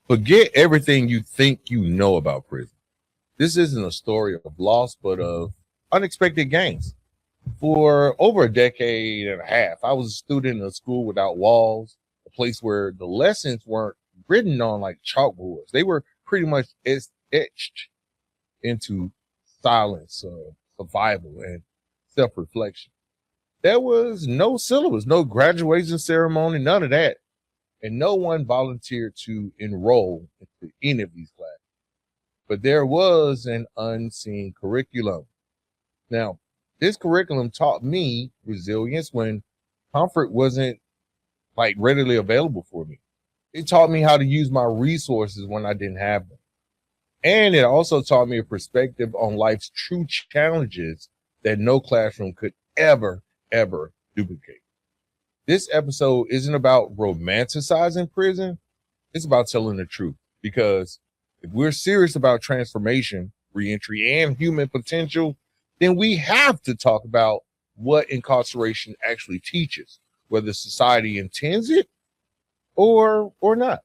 Forget everything you think you know about prison. This isn't a story of loss, but of unexpected gains. For over a decade and a half, I was a student in a school without walls, a place where the lessons weren't written on like chalkboards. They were pretty much etched into silence, survival, and self reflection. There was no syllabus, no graduation ceremony, none of that. And no one volunteered to enroll into any of these classes. But there was an unseen curriculum. Now, this curriculum taught me resilience when comfort wasn't like readily available for me. It taught me how to use my resources when I didn't have them. And it also taught me a perspective on life's true challenges that no classroom could ever duplicate. This episode isn't about romanticizing prison. It's about telling the truth. Because if we're serious about transformation, reentry, and human potential, then we have to talk about what incarceration actually teaches, whether society intends it or not.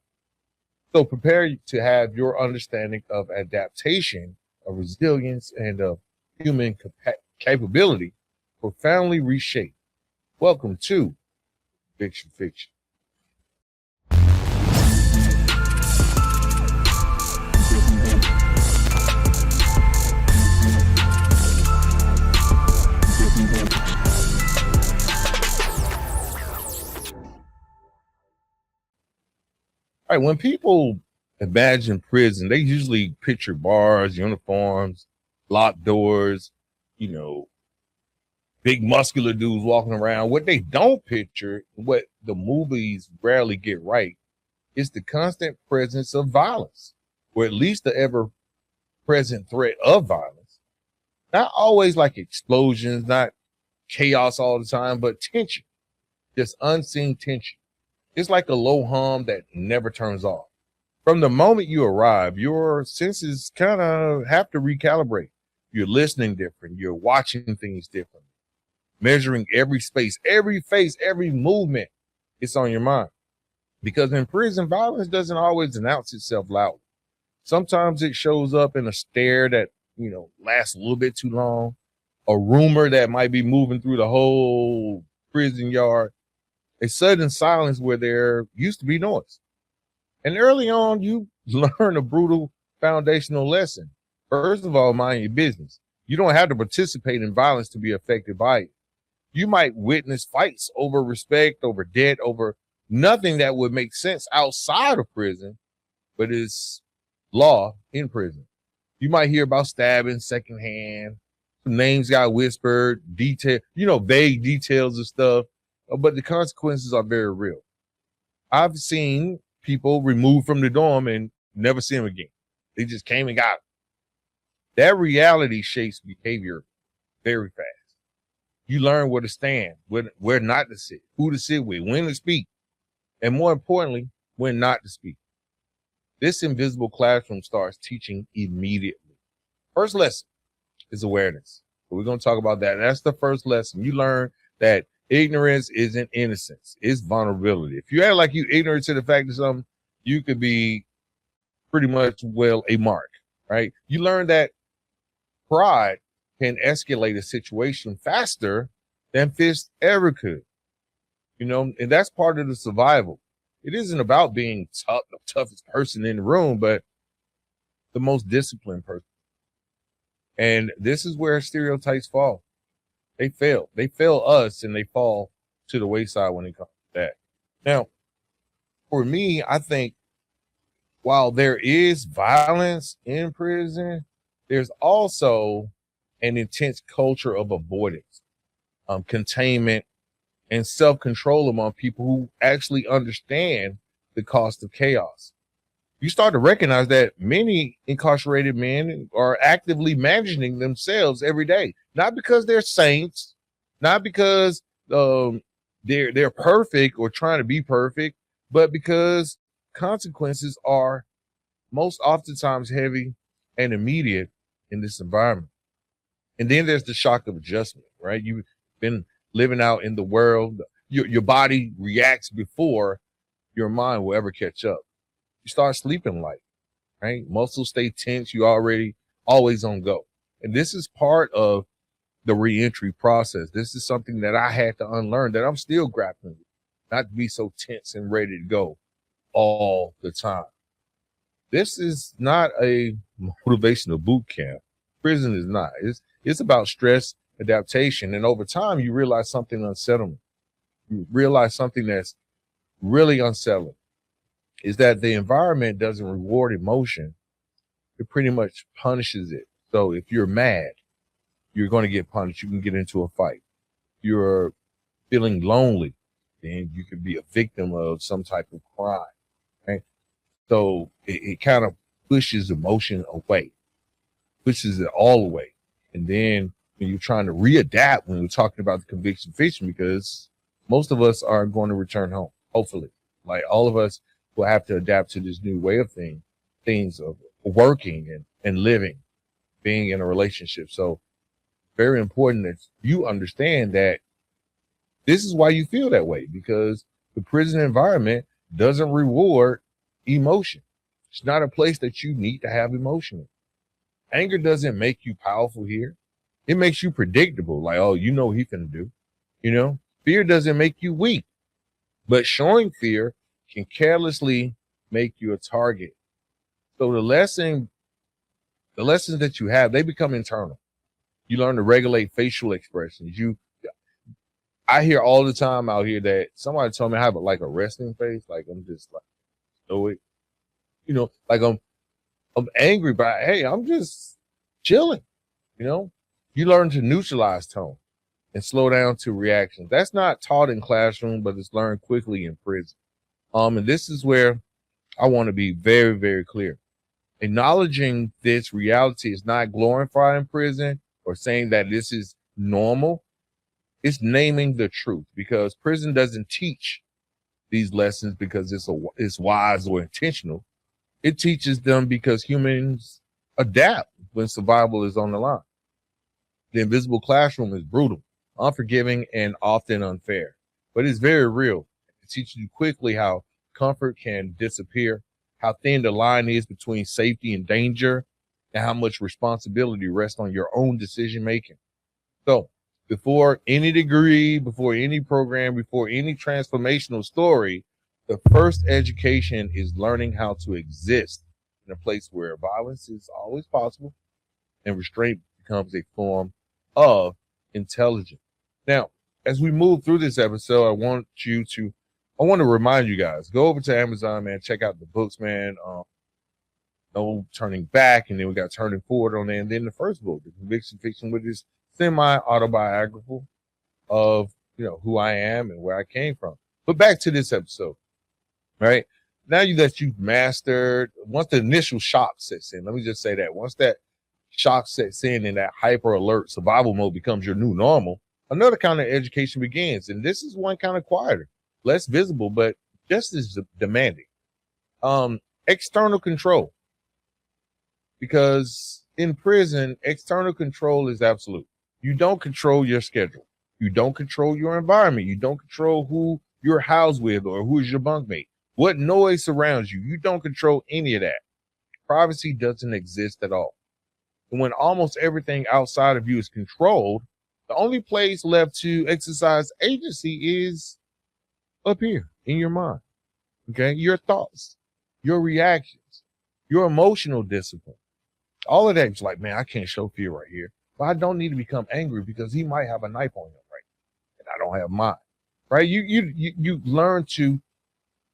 So prepare to have your understanding of adaptation, of resilience, and of human capability profoundly reshaped. Welcome to Fiction. All right, when people imagine prison, they usually picture bars, uniforms, locked doors, you know, big muscular dudes walking around. What they don't picture, what the movies rarely get right, is the constant presence of violence, or at least the ever present threat of violence. Not always like explosions, not chaos all the time, but tension, just unseen tension. It's like a low hum that never turns off. From the moment you arrive, your senses kind of have to recalibrate. You're listening different. You're watching things different, measuring every space, every face, every movement. It's on your mind. Because in prison, violence doesn't always announce itself loudly. Sometimes it shows up in a stare that, lasts a little bit too long, a rumor that might be moving through the whole prison yard, a sudden silence where there used to be noise. And early on, you learn a brutal foundational lesson. First of all, mind your business. You don't have to participate in violence to be affected by it. You might witness fights over respect, over debt, over nothing that would make sense outside of prison, but is law in prison. You might hear about stabbing secondhand. Some names got whispered, vague details of stuff, but the consequences are very real. I've seen people removed from the dorm and never see them again. They just came and got them. That reality shapes behavior very fast. You learn where to stand, where not to sit, who to sit with, when to speak, and more importantly, when not to speak. This invisible classroom starts teaching immediately. First lesson is awareness. So we're going to talk about that. That's the first lesson. You learn that ignorance isn't innocence. It's vulnerability. If you act like you're ignorant to the fact of something, you could be pretty much, a mark, right? You learn that pride can escalate a situation faster than fist ever could, and that's part of the survival. It isn't about being tough, the toughest person in the room, but the most disciplined person. And this is where stereotypes fall. They fail. They fail us and they fall to the wayside when it comes to that. Now, for me, I think while there is violence in prison, there's also an intense culture of avoidance, containment, and self-control among people who actually understand the cost of chaos. You start to recognize that many incarcerated men are actively managing themselves every day, not because they're saints, not because they're perfect or trying to be perfect, but because consequences are most oftentimes heavy and immediate in this environment. And then there's the shock of adjustment, right? You've been living out in the world. Your body reacts before your mind will ever catch up. You start sleeping light, right? Muscles stay tense. You already always on go. And this is part of the reentry process. This is something that I had to unlearn, that I'm still grappling with, not to be so tense and ready to go all the time. This is not a motivational boot camp. Prison is not. It's about stress adaptation. And over time, you realize something unsettling. You realize something that's really unsettling is that the environment doesn't reward emotion. It pretty much punishes it. So if you're mad, you're going to get punished. You can get into a fight. You're feeling lonely, then you could be a victim of some type of crime. Right? So it kind of pushes emotion away, pushes it all away. And then when you're trying to readapt, when we're talking about the conviction fiction, because most of us are going to return home, hopefully. Like all of us will have to adapt to this new way of things of working and living, being in a relationship. So very important that you understand that this is why you feel that way, because the prison environment doesn't reward emotion. It's not a place that you need to have emotion. Anger doesn't make you powerful here. It makes you predictable. Like, oh, you know what he's gonna do. You know, fear doesn't make you weak, but showing fear can carelessly make you a target. So the lessons that you have, they become internal. You learn to regulate facial expressions. I hear all the time out here that somebody told me I have like a resting face, like I'm just like stoic, you know, like I'm angry, but hey, I'm just chilling. You know, you learn to neutralize tone and slow down to reactions. That's not taught in classroom, but it's learned quickly in prison. And this is where I want to be very, very clear. Acknowledging this reality is not glorifying prison or saying that this is normal. It's naming the truth, because prison doesn't teach these lessons because it's wise or intentional. It teaches them because humans adapt when survival is on the line. The invisible classroom is brutal, unforgiving, and often unfair, but it's very real. It teaches you quickly how comfort can disappear, how thin the line is between safety and danger, and how much responsibility rests on your own decision making. So before any degree, before any program, before any transformational story, the first education is learning how to exist in a place where violence is always possible and restraint becomes a form of intelligence. Now, as we move through this episode, I want to remind you guys, go over to Amazon, man, check out the books, man. No Turning Back, and then we got Turning Forward on there, and then the first book, The Conviction Fiction, which is semi-autobiographical of, who I am and where I came from. But back to this episode, right? Now that you've mastered, once the initial shock sets in, let me just say that, once that shock sets in and that hyper alert survival mode becomes your new normal, another kind of education begins. And this is one kind of quieter, less visible, but just as demanding. External control. Because in prison, external control is absolute. You don't control your schedule. You don't control your environment. You don't control who you're housed with or who is your bunkmate. What noise surrounds you. You don't control any of that. Privacy doesn't exist at all. And when almost everything outside of you is controlled, the only place left to exercise agency is up here in your mind. Okay? Your thoughts, your reactions, your emotional discipline. All of that is like, man, I can't show fear right here. But I don't need to become angry because he might have a knife on him, right? And I don't have mine, right? You learn to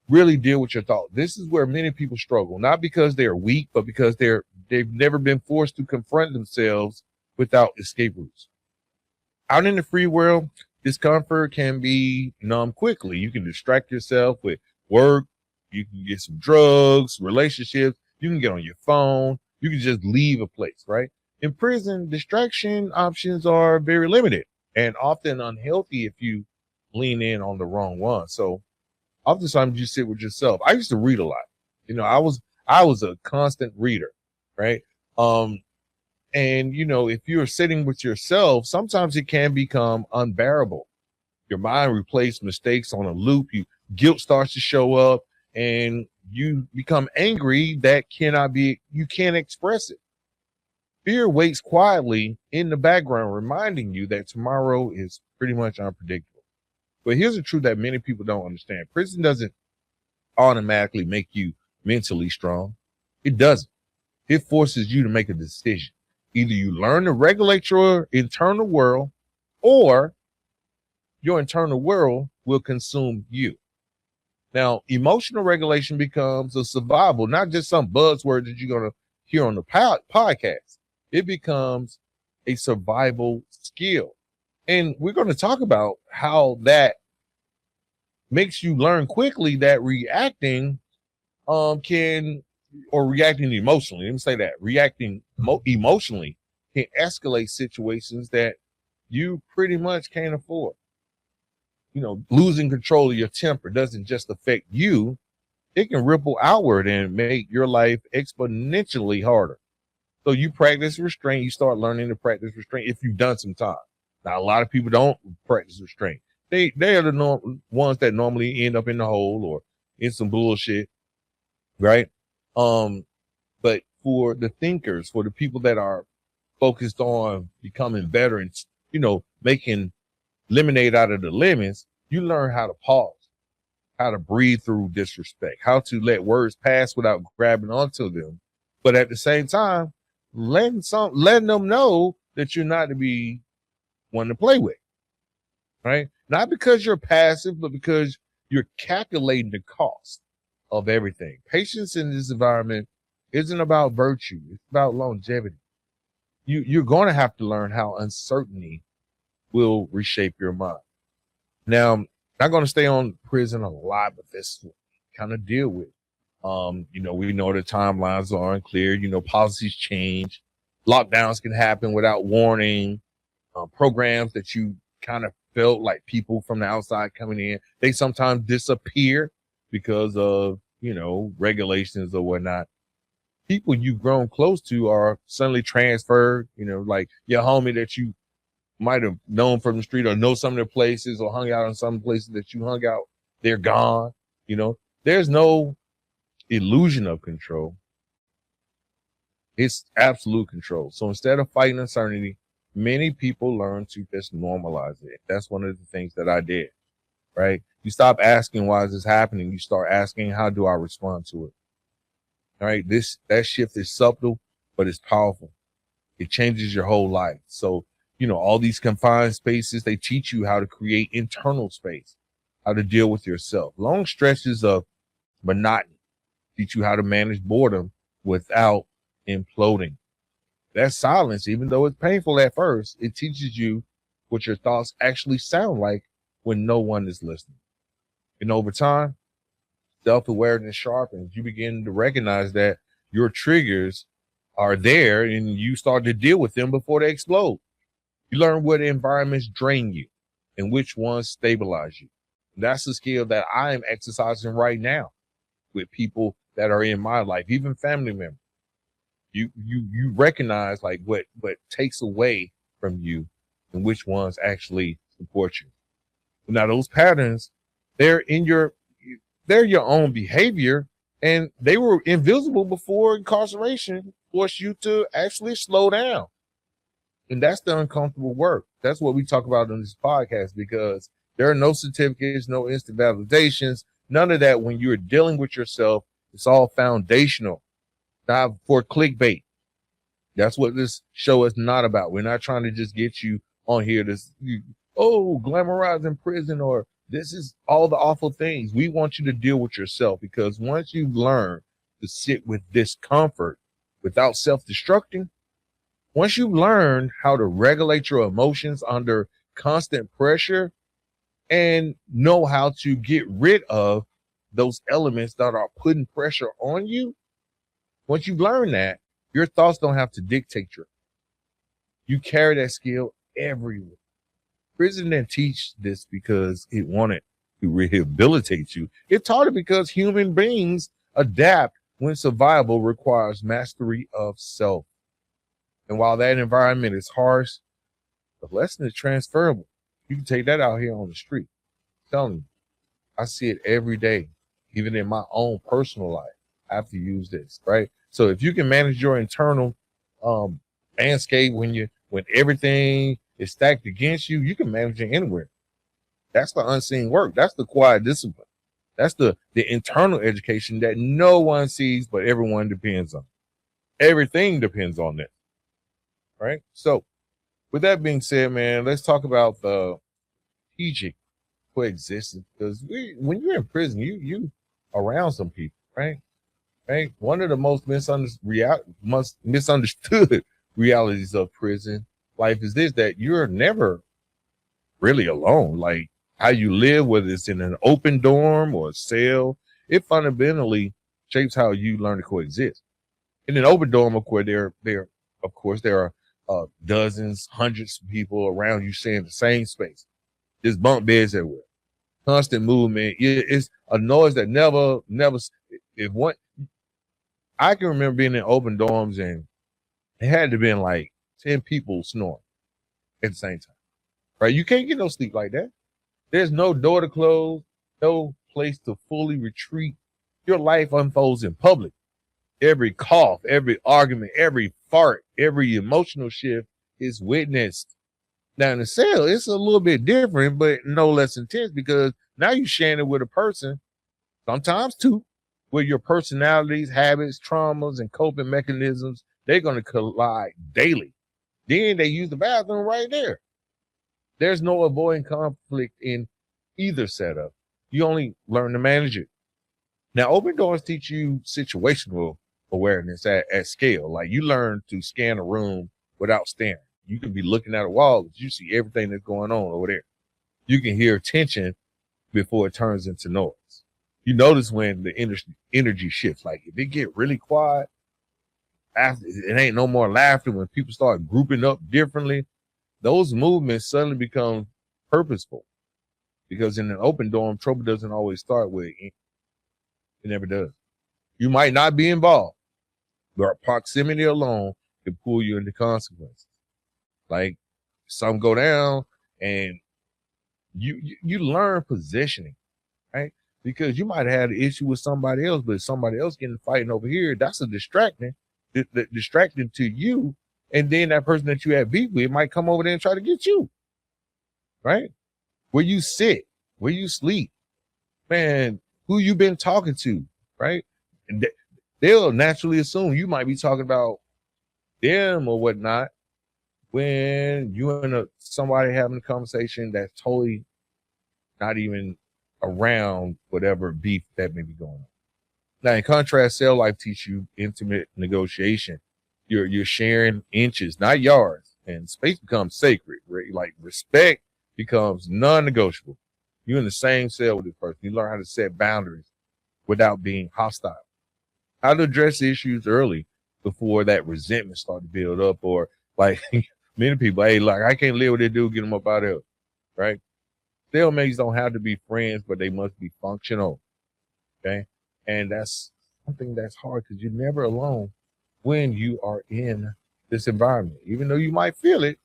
really deal with your thoughts. This is where many people struggle, not because they're weak, but because they've never been forced to confront themselves without escape routes. Out in the free world, discomfort can be numb quickly. You can distract yourself with work. You can get some drugs, relationships. You can get on your phone. You can just leave a place, right? In prison, distraction options are very limited and often unhealthy if you lean in on the wrong one. So oftentimes you sit with yourself. I used to read a lot. I was a constant reader, right? And if you're sitting with yourself, sometimes it can become unbearable. Your mind replays mistakes on a loop. Guilt starts to show up, and you become angry you can't express it. Fear waits quietly in the background, reminding you that tomorrow is pretty much unpredictable. But here's the truth that many people don't understand. Prison doesn't automatically make you mentally strong. It doesn't. It forces you to make a decision. Either you learn to regulate your internal world, or your internal world will consume you. Now, emotional regulation becomes a survival, not just some buzzword that you're going to hear on the podcast. It becomes a survival skill. And we're going to talk about how that makes you learn quickly that reacting reacting emotionally, let me say that, reacting emotionally can escalate situations that you pretty much can't afford. You know, losing control of your temper doesn't just affect you, it can ripple outward and make your life exponentially harder. So you practice restraint, you start learning to practice restraint if you've done some time. Now, a lot of people don't practice restraint. They are the ones that normally end up in the hole or in some bullshit, right? But for the thinkers, for the people that are focused on becoming better and, you know, making lemonade out of the lemons, you learn how to pause, how to breathe through disrespect, how to let words pass without grabbing onto them. But at the same time, letting them know that you're not to be one to play with, right? Not because you're passive, but because you're calculating the cost of everything. Patience in this environment isn't about virtue. It's about longevity. You're going to have to learn how uncertainty will reshape your mind. Now, I'm not going to stay on prison a lot, but this kind of deal with. You know, we know the timelines are unclear. You know, policies change. Lockdowns can happen without warning. Programs that you kind of felt like people from the outside coming in, they sometimes disappear because of, you know, regulations or whatnot. People you've grown close to are suddenly transferred, you know, like your homie that you might have known from the street or know some of the places or hung out in some places that you hung out, they're gone. You know, there's no illusion of control. It's absolute control. So instead of fighting uncertainty, many people learn to just normalize it. That's one of the things that I did, right? You stop asking, why is this happening? You start asking, how do I respond to it? All right. That shift is subtle, but it's powerful. It changes your whole life. So, you know, all these confined spaces, they teach you how to create internal space, how to deal with yourself. Long stretches of monotony teach you how to manage boredom without imploding. That silence, even though it's painful at first, it teaches you what your thoughts actually sound like when no one is listening. And over time, self-awareness sharpens. You begin to recognize that your triggers are there and you start to deal with them before they explode. You learn what environments drain you and which ones stabilize you. And that's the skill that I am exercising right now with people that are in my life, even family members. You recognize like what takes away from you and which ones actually support you. Now those patterns, they're your own behavior, and they were invisible before incarceration forced you to actually slow down. And that's the uncomfortable work. That's what we talk about in this podcast, because there are no certificates, no instant validations, none of that. When you're dealing with yourself, it's all foundational, not for clickbait. That's what this show is not about. We're not trying to just get you on here to, glamorize in prison, or this is all the awful things. We want you to deal with yourself, because once you've learned to sit with discomfort without self-destructing, once you've learned how to regulate your emotions under constant pressure and know how to get rid of those elements that are putting pressure on you, once you've learned that, your thoughts don't have to dictate you carry that skill everywhere. Prison didn't teach this because it wanted to rehabilitate you. It taught it because human beings adapt when survival requires mastery of self. And while that environment is harsh, the lesson is transferable. You can take that out here on the street. I'm telling you, I see it every day even in my own personal life, I have to use this, right? So if you can manage your internal landscape when everything is stacked against you, you can manage it anywhere. That's the unseen work. That's the quiet discipline. That's the internal education that no one sees, but everyone depends on. Everything depends on that, right? So with that being said, man, let's talk about the strategic coexistence, because when you're in prison, you around some people, right? Right. One of the most misunderstood realities of prison life is this: that you're never really alone. Like how you live, whether it's in an open dorm or a cell, it fundamentally shapes how you learn to coexist. In an open dorm, of course, there are dozens, hundreds of people around you sharing the same space. There's bunk beds everywhere, constant movement. It's a noise that never. If one, I can remember being in open dorms and it had to have been like 10 people snoring at the same time, right? You can't get no sleep like that. There's no door to close, no place to fully retreat. Your life unfolds in public. Every cough, every argument, every fart, every emotional shift is witnessed. Now in the cell, it's a little bit different, but no less intense, because now you're sharing it with a person, sometimes two, where your personalities, habits, traumas, and coping mechanisms, they're going to collide daily. Then they use the bathroom right there. There's no avoiding conflict in either setup. You only learn to manage it. Now, open doors teach you situational awareness at scale. Like you learn to scan a room without staring. You can be looking at a wall, but you see everything that's going on over there. You can hear tension before it turns into noise. You notice when the energy shifts. Like if it get really quiet, after it ain't no more laughter. When people start grouping up differently, those movements suddenly become purposeful. Because in an open dorm, trouble doesn't always start with it. It never does. You might not be involved, but proximity alone can pull you into consequences. Like some go down, and you learn positioning, right? Because you might have had an issue with somebody else, but somebody else getting fighting over here, that's a distracting to you. And then that person that you had beef with might come over there and try to get you, right? Where you sit, where you sleep, man, who you been talking to, right? And they'll naturally assume you might be talking about them or whatnot when you and somebody having a conversation that's totally not even around whatever beef that may be going on. Now, in contrast, cell life teaches you intimate negotiation. You're sharing inches, not yards, and space becomes sacred. Right? Like respect becomes non-negotiable. You're in the same cell with this person. You learn how to set boundaries without being hostile. How to address issues early before that resentment starts to build up, or like many people, hey, like I can't live with that dude, get him up out of here, right? Cellmates don't have to be friends, but they must be functional, okay? And that's something that's hard because you're never alone when you are in this environment, even though you might feel it.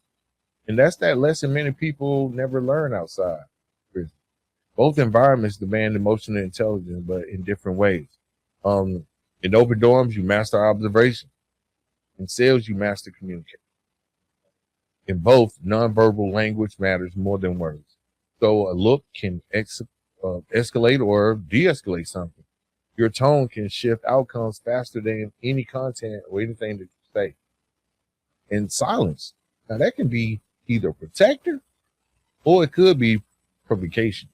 And that's that lesson many people never learn outside prison. Both environments demand emotional intelligence, but in different ways. In open dorms, you master observation. In cells, you master communication. In both, nonverbal language matters more than words. So a look can escalate or de-escalate something. Your tone can shift outcomes faster than any content or anything that you say. And silence, now that can be either protective or it could be provocation.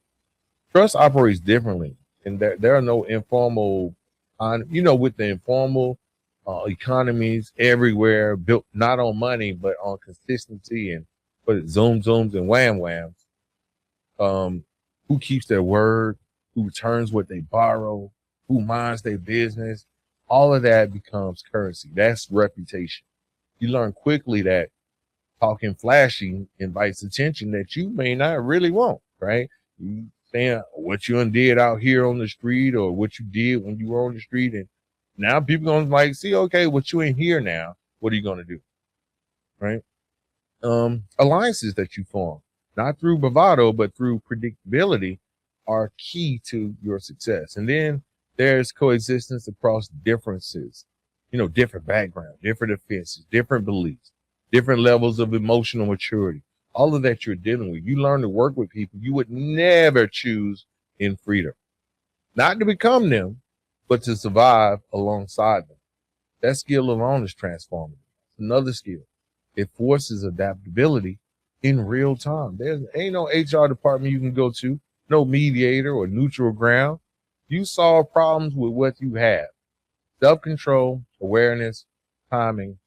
Trust operates differently, and there are no informal, with the informal economies everywhere built not on money but on consistency and zooms and whams. Who keeps their word, who returns what they borrow, who minds their business, all of that becomes currency. That's reputation. You learn quickly that talking flashy invites attention that you may not really want, right? You saying what you did out here on the street or what you did when you were on the street, and now people gonna like see, okay, what you in here now, what are you gonna do, right? Alliances that you form, not through bravado, but through predictability, are key to your success. And then There's coexistence across differences, different backgrounds, different offenses, different beliefs, different levels of emotional maturity. All of that you're dealing with. You learn to work with people you would never choose in freedom. Not to become them, but to survive alongside them. That skill alone is transformative. Another skill. It forces adaptability in real time. There ain't no HR department you can go to, no mediator or neutral ground. You solve problems with what you have. Self-control, awareness, timing,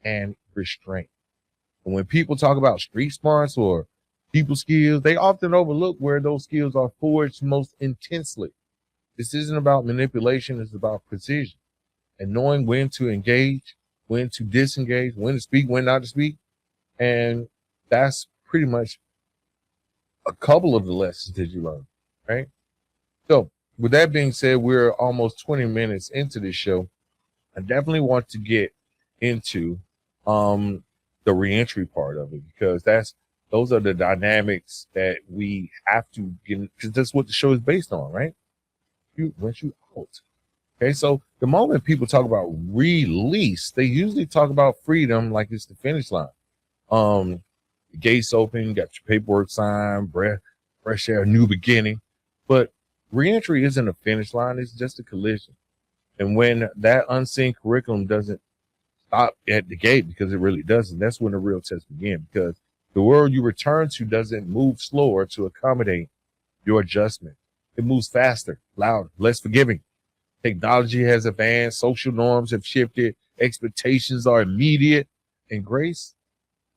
and restraint. And when people talk about street smarts or people skills, they often overlook where those skills are forged most intensely. This isn't about manipulation, it's about precision. And knowing when to engage, when to disengage, when to speak, when not to speak. And that's pretty much a couple of the lessons that you learn, right? So with that being said, we're almost 20 minutes into this show. I definitely want to get into the reentry part of it, because those are the dynamics that we have to get, because that's what the show is based on, right? Once you out. Okay, so the moment people talk about release, they usually talk about freedom like it's the finish line. The gates open, got your paperwork signed, fresh air, new beginning. But reentry isn't a finish line, it's just a collision. And when that unseen curriculum doesn't stop at the gate, because it really doesn't, that's when the real test begins, because the world you return to doesn't move slower to accommodate your adjustment. It moves faster, louder, less forgiving. Technology has advanced, social norms have shifted, expectations are immediate, and grace,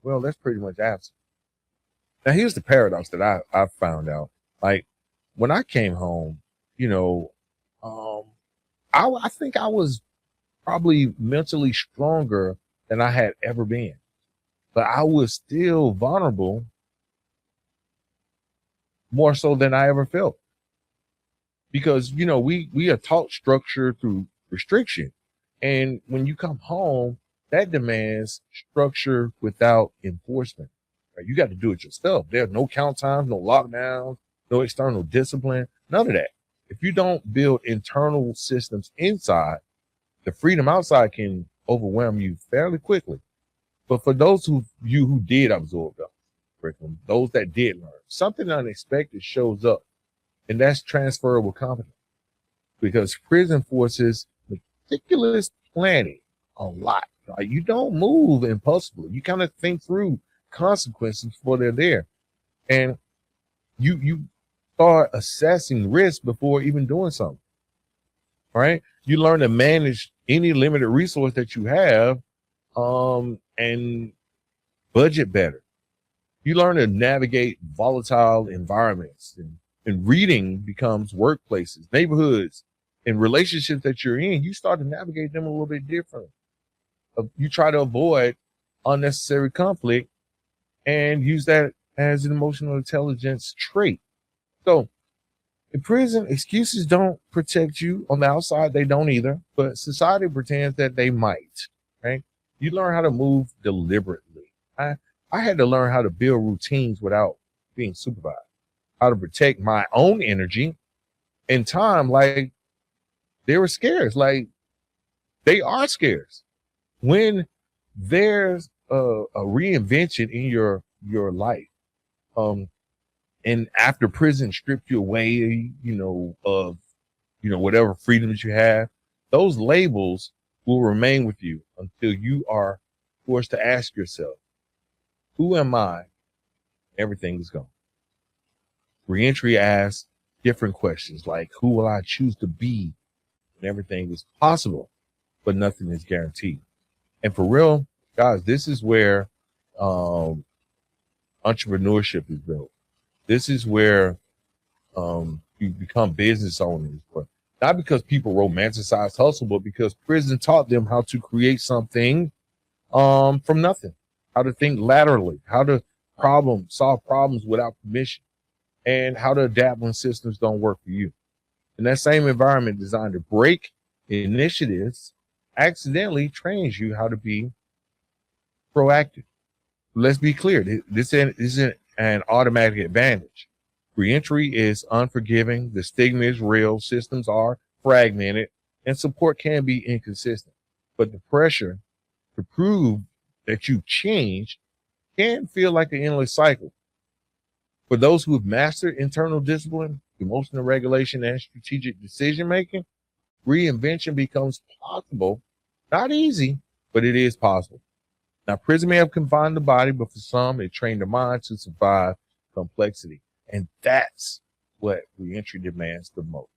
well, that's pretty much absent. Now, here's the paradox that I found out. Like, when I came home, I think I was probably mentally stronger than I had ever been, but I was still vulnerable more so than I ever felt. Because, we are taught structure through restriction. And when you come home, that demands structure without enforcement. Right? You got to do it yourself. There's no count times, no lockdowns, no external discipline, none of that. If you don't build internal systems inside, the freedom outside can overwhelm you fairly quickly. But for those who did absorb the curriculum, those that did learn, something unexpected shows up. And that's transferable competence, because prison forces meticulous planning a lot. Like, you don't move impulsively. You kind of think through consequences before they're there. And you start assessing risk before even doing something. All right. You learn to manage any limited resource that you have and budget better. You learn to navigate volatile environments, and reading becomes workplaces, neighborhoods, and relationships that you're in. You start to navigate them a little bit differently. You try to avoid unnecessary conflict and use that as an emotional intelligence trait. So in prison, excuses don't protect you. On the outside, they don't either, but society pretends that they might, right? You learn how to move deliberately. I had to learn how to build routines without being supervised, how to protect my own energy and time. Like, they were scarce. Like, they are scarce. When there's a reinvention in your life, and after prison stripped you away, of whatever freedoms you have, those labels will remain with you until you are forced to ask yourself, who am I? Everything is gone. Reentry asks different questions, like, who will I choose to be when everything is possible, but nothing is guaranteed? And for real, guys, this is where entrepreneurship is built. This is where you become business owners, but not because people romanticize hustle, but because prison taught them how to create something from nothing, how to think laterally, how to solve problems without permission, and how to adapt when systems don't work for you. And that same environment designed to break initiatives accidentally trains you how to be proactive. Let's be clear. This isn't an automatic advantage. Reentry is unforgiving. The stigma is real. Systems are fragmented, and support can be inconsistent. But the pressure to prove that you've changed can feel like an endless cycle. For those who have mastered internal discipline, emotional regulation, and strategic decision making, reinvention becomes possible. Not easy, but it is possible. Now, prison may have confined the body, but for some, it trained the mind to survive complexity. And that's what reentry demands the most.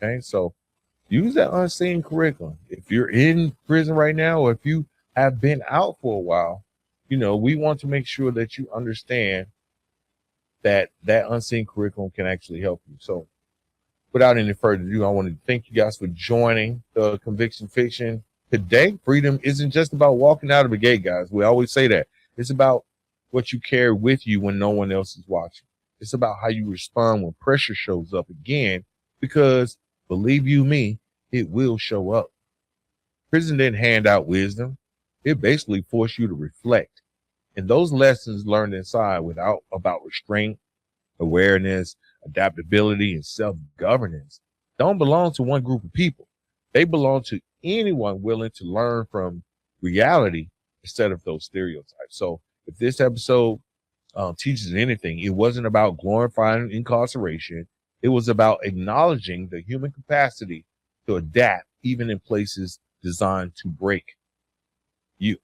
Okay, so use that unseen curriculum. If you're in prison right now, or if you have been out for a while, we want to make sure that you understand that unseen curriculum can actually help you. So without any further ado, I want to thank you guys for joining the Conviction Fiction today. Freedom isn't just about walking out of the gate, guys. We always say that. It's about what you carry with you when no one else is watching. It's about how you respond when pressure shows up again, because believe you me, it will show up. Prison didn't hand out wisdom. It basically forced you to reflect. And those lessons learned inside about restraint, awareness, adaptability, and self-governance don't belong to one group of people. They belong to anyone willing to learn from reality instead of those stereotypes. So if this episode teaches anything, it wasn't about glorifying incarceration. It was about acknowledging the human capacity to adapt, even in places designed to break you.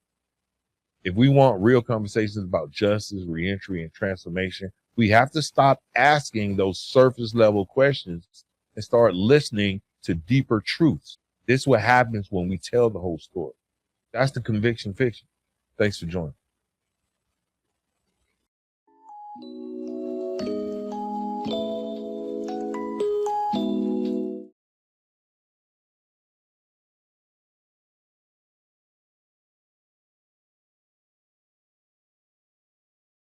If we want real conversations about justice, reentry, and transformation, we have to stop asking those surface level questions and start listening to deeper truths. This is what happens when we tell the whole story. That's the Conviction Fiction. Thanks for joining.